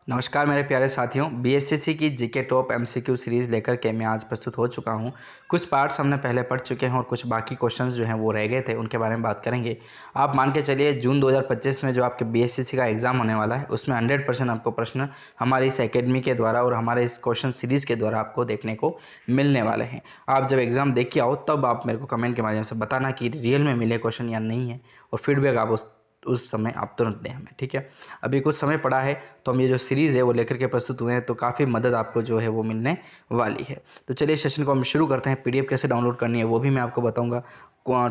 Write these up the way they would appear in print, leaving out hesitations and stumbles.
नमस्कार मेरे प्यारे साथियों, बीएसएससी की जीके टॉप एमसीक्यू सीरीज़ लेकर के मैं आज प्रस्तुत हो चुका हूं। कुछ पार्ट्स हमने पहले पढ़ चुके हैं और कुछ बाकी क्वेश्चंस जो हैं वो रह गए थे, उनके बारे में बात करेंगे। आप मान के चलिए जून 2025 में जो आपके बीएसएससी का एग्ज़ाम होने वाला है उसमें 100% आपको प्रश्न हमारे इस एकेडमी के द्वारा और हमारे इस क्वेश्चन सीरीज़ के द्वारा आपको देखने को मिलने वाले हैं। आप जब एग्ज़ाम देख के आओ तब आप मेरे को कमेंट के माध्यम से बताना कि रियल में मिले क्वेश्चन या नहीं है, और फीडबैक आप उस समय आप तुरंत दें हमें, ठीक है। अभी कुछ समय पड़ा है तो हम ये जो सीरीज़ है वो लेकर के प्रस्तुत हुए हैं, तो काफ़ी मदद आपको जो है वो मिलने वाली है। तो चलिए सेशन को हम शुरू करते हैं। पीडीएफ कैसे डाउनलोड करनी है वो भी मैं आपको बताऊंगा।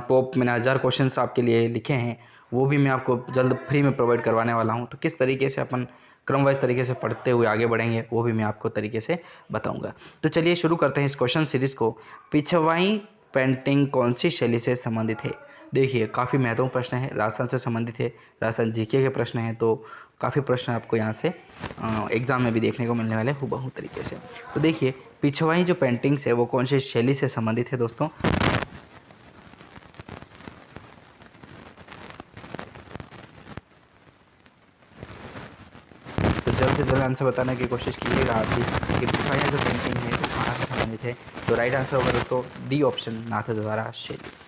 टॉप मैंने 1000 क्वेश्चंस आपके लिए लिखे हैं, वो भी मैं आपको जल्द फ्री में प्रोवाइड करवाने वाला हूँ। तो किस तरीके से अपन क्रमवाइज तरीके से पढ़ते हुए आगे बढ़ेंगे वो भी मैं आपको तरीके से बताऊँगा। तो चलिए शुरू करते हैं इस क्वेश्चन सीरीज़ को। पिछवाई पेंटिंग कौन सी शैली से संबंधित है? देखिए काफ़ी महत्वपूर्ण प्रश्न है, राजस्थान से संबंधित है, राजस्थान जीके के प्रश्न हैं, तो काफ़ी प्रश्न आपको यहाँ से एग्ज़ाम में भी देखने को मिलने वाले हूबहू तरीके से। तो देखिए पिछवाई जो पेंटिंग्स है वो कौन सी शैली से संबंधित है दोस्तों? तो जल्द से जल्द आंसर बताने की कोशिश कीजिएगा आप भी कि पिछवाई जो पेंटिंग है वो कहाँ से संबंधित है। तो राइट आंसर होगा दोस्तों डी ऑप्शन, नाथद्वारा शैली।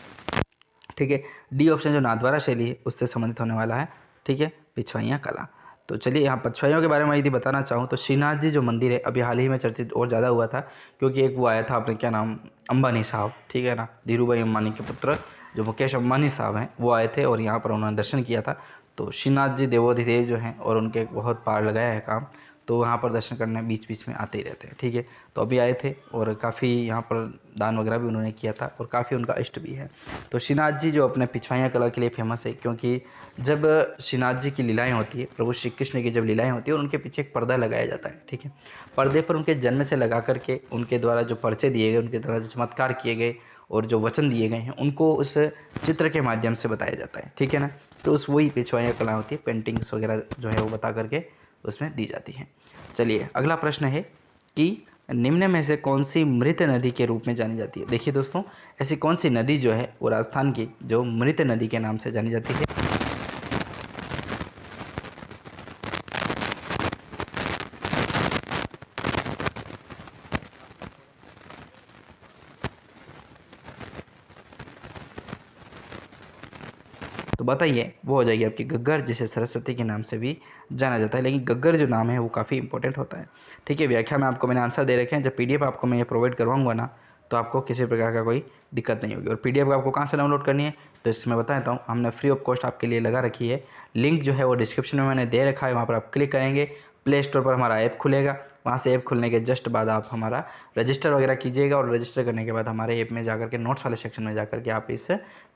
ठीक है, डी ऑप्शन जो नाथद्वारा शैली है उससे संबंधित होने वाला है। ठीक है, पिछवाइयाँ कला। तो चलिए यहाँ पिछवाइयों के बारे में यदि बताना चाहूँ तो श्रीनाथ जी जो मंदिर है अभी हाल ही में चर्चित और ज़्यादा हुआ था, क्योंकि एक वो आया था अपने क्या नाम, अंबानी साहब, ठीक है ना, धीरू भाई अंबानी के पुत्र जो मुकेश अंबानी साहब हैं वो आए थे और यहाँ पर उन्होंने दर्शन किया था। तो श्रीनाथ जी देवोधिदेव जो हैं और उनके बहुत पार लगाया है काम, तो वहाँ पर दर्शन करने बीच बीच में आते ही रहते हैं। ठीक है, तो अभी आए थे और काफ़ी यहाँ पर दान वगैरह भी उन्होंने किया था और काफ़ी उनका इष्ट भी है। तो श्रीनाथ जी जो अपने पिछवाइयाँ कला के लिए फेमस है, क्योंकि जब श्रीनाथ जी की लीलाएं होती है, प्रभु श्री कृष्ण की जब लीलाएं होती है उनके पीछे एक पर्दा लगाया जाता है। ठीक है, पर्दे पर उनके जन्म से लगा करके उनके द्वारा जो परिचय दिए गए, उनके द्वारा जो चमत्कार किए गए और जो वचन दिए गए हैं उनको उस चित्र के माध्यम से बताया जाता है। ठीक है ना, तो उस वही पिछवाइयाँ कला होती है, पेंटिंग्स वगैरह जो है वो बता करके उसमें दी जाती है। चलिए अगला प्रश्न है कि निम्न में से कौन सी मृत नदी के रूप में जानी जाती है? देखिए दोस्तों, ऐसी कौन सी नदी जो है वो राजस्थान की जो मृत नदी के नाम से जानी जाती है? तो बताइए, वो हो जाएगी आपकी घग्गर, जिसे सरस्वती के नाम से भी जाना जाता है। लेकिन घग्गर जो नाम है वो काफ़ी इंपॉर्टेंट होता है। ठीक है, व्याख्या में आपको मैंने आंसर दे रखे हैं। जब पीडीएफ आपको मैं ये प्रोवाइड करवाऊंगा ना, तो आपको किसी प्रकार का कोई दिक्कत नहीं होगी। और पीडीएफ आपको कहाँ से डाउनलोड करनी है तो इसमें बता देता हूँ, हमने फ्री ऑफ कॉस्ट आपके लिए लगा रखी है। लिंक जो है वो डिस्क्रिप्शन में मैंने दे रखा है, वहाँ पर आप क्लिक करेंगे, प्ले स्टोर पर हमारा ऐप खुलेगा। वहाँ से ऐप खुलने के जस्ट बाद आप हमारा रजिस्टर वगैरह कीजिएगा, और रजिस्टर करने के बाद हमारे ऐप में जाकर के नोट्स वाले सेक्शन में जाकर के आप इस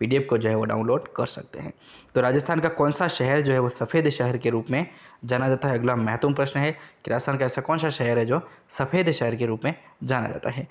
पीडीएफ को जो है वो डाउनलोड कर सकते हैं। तो राजस्थान का कौन सा शहर जो है वो सफ़ेद शहर के रूप में जाना जाता है? अगला महत्वपूर्ण प्रश्न है कि राजस्थान का ऐसा कौन सा शहर है जो सफ़ेद शहर के रूप में जाना जाता है?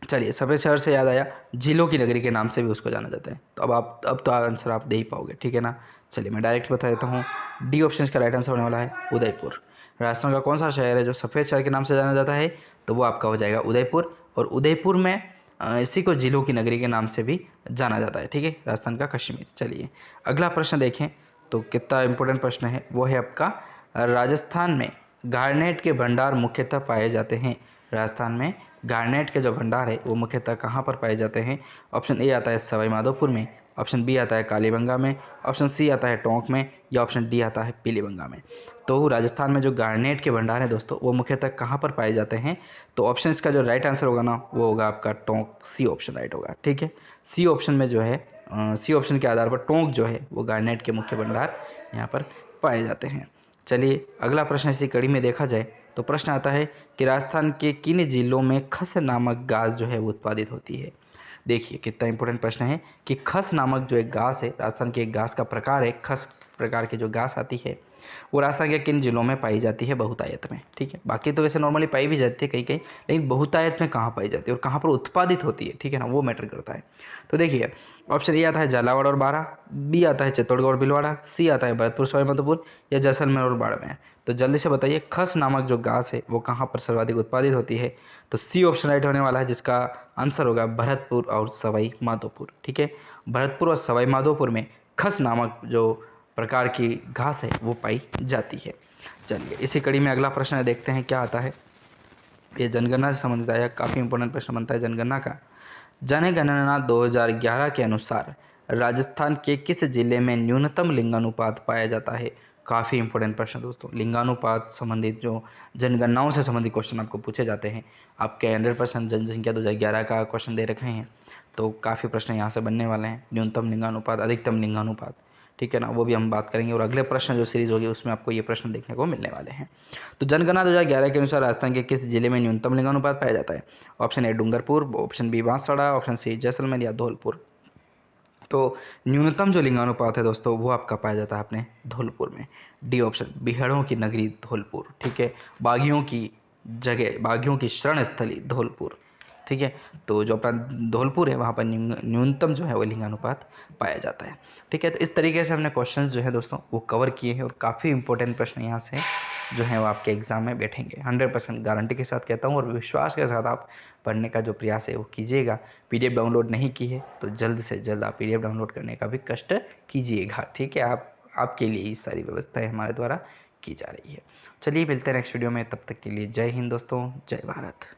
चलिए, सफ़ेद शहर से याद आया, झीलों की नगरी के नाम से भी उसको जाना जाता है। तो अब तो आंसर आप दे ही पाओगे, ठीक है ना। चलिए मैं डायरेक्ट बता देता हूँ, डी ऑप्शन का राइट आंसर होने वाला है उदयपुर। राजस्थान का कौन सा शहर है जो सफ़ेद शहर के नाम से जाना जाता है? तो वो आपका हो जाएगा उदयपुर। और उदयपुर में इसी को झीलों की नगरी के नाम से भी जाना जाता है। ठीक है, राजस्थान का कश्मीर। चलिए अगला प्रश्न देखें तो कितना इंपॉर्टेंट प्रश्न है, वो है आपका, राजस्थान में गार्नेट के भंडार मुख्यतः पाए जाते हैं। राजस्थान में गार्नेट के जो भंडार है वो मुख्यतः कहाँ पर पाए जाते हैं? ऑप्शन ए आता है सवाई माधोपुर में, ऑप्शन बी आता है कालीबंगा में, ऑप्शन सी आता है टोंक में, या ऑप्शन डी आता है पीलीबंगा में। तो राजस्थान में जो गार्नेट के भंडार हैं दोस्तों वो मुख्यतः कहाँ पर पाए जाते हैं? तो ऑप्शन इसका जो राइट आंसर होगा ना वो होगा आपका टोंक, सी ऑप्शन राइट होगा। ठीक है, सी ऑप्शन में जो है सी ऑप्शन के आधार पर टोंक जो है वो गार्नेट के मुख्य भंडार यहाँ पर पाए जाते हैं। चलिए अगला प्रश्न इसी कड़ी में देखा जाए तो प्रश्न आता है कि राजस्थान के किन जिलों में खस नामक घास जो है वो उत्पादित होती है? देखिए कितना इंपॉर्टेंट प्रश्न है कि खस नामक जो एक घास है, राजस्थान के एक घास का प्रकार है, खस प्रकार की जो घास आती है वो राजस्थान के किन जिलों में पाई जाती है? बहुतायत में। ठीक है, बाकी तो वैसे नॉर्मली पाई भी जाती है कहीं कहीं, लेकिन बहुतायत में कहाँ पाई जाती है और कहाँ पर उत्पादित होती है, ठीक है ना, वो मैटर करता है। तो देखिए ऑप्शन ए आता है झालावाड़ और बारां, बी आता है चित्तौड़गढ़ और भीलवाड़ा, सी आता है भरतपुर सवाईमाधोपुर, या जैसलमेर और बाड़मेर। तो जल्दी से बताइए, खस नामक जो घास है वो कहाँ पर सर्वाधिक उत्पादित होती है? तो सी ऑप्शन राइट होने वाला है, जिसका आंसर होगा भरतपुर और सवाई माधोपुर। ठीक है, भरतपुर और सवाई माधोपुर में खस नामक जो प्रकार की घास है वो पाई जाती है। चलिए इसी कड़ी में अगला प्रश्न देखते हैं क्या आता है। ये जनगणना से संबंधित आया, काफ़ी इंपॉर्टेंट प्रश्न बनता है जनगणना का। जनगणना 2011 के अनुसार राजस्थान के किस जिले में न्यूनतम लिंगानुपात पाया जाता है? काफ़ी इंपॉर्टेंट प्रश्न दोस्तों। लिंगानुपात संबंधित जो जनगणनाओं से संबंधित क्वेश्चन आपको पूछे जाते हैं, आपके 100% जनसंख्या 2011 का क्वेश्चन दे रखे हैं, तो काफ़ी प्रश्न यहाँ से बनने वाले हैं। न्यूनतम लिंगानुपात, अधिकतम लिंगानुपात, ठीक है ना, वो भी हम बात करेंगे। और अगले प्रश्न जो सीरीज़ होगी उसमें आपको ये प्रश्न देखने को मिलने वाले हैं। तो जनगणना 2011 के अनुसार राजस्थान के किस जिले में न्यूनतम लिंगानुपात पाया जाता है? Option A Dungarpur, option B Banswara, option C Jaisalmer या धौलपुर। तो न्यूनतम जो लिंगानुपात है दोस्तों वो आपका पाया जाता है अपने धौलपुर में। डी ऑप्शन, बिहड़ों की नगरी धौलपुर, ठीक है, बागियों की जगह, बागियों की शरण स्थली धौलपुर, ठीक है। तो जो अपना धौलपुर है वहाँ पर न्यूनतम जो है वो लिंगानुपात पाया जाता है, ठीक है। तो इस तरीके से हमने क्वेश्चंस जो है दोस्तों वो कवर किए हैं और काफ़ी इंपॉर्टेंट प्रश्न यहाँ से जो है वो आपके एग्ज़ाम में बैठेंगे। 100% गारंटी के साथ कहता हूँ और विश्वास के साथ आप पढ़ने का जो प्रयास है वो कीजिएगा। पीडीएफ डाउनलोड नहीं की है तो जल्द से जल्द आप पीडीएफ डाउनलोड करने का भी कष्ट कीजिएगा, ठीक है। आपके लिए ये सारी व्यवस्थाएं हमारे द्वारा की जा रही है। चलिए मिलते हैं नेक्स्ट वीडियो में, तब तक के लिए जय हिंद दोस्तों, जय भारत।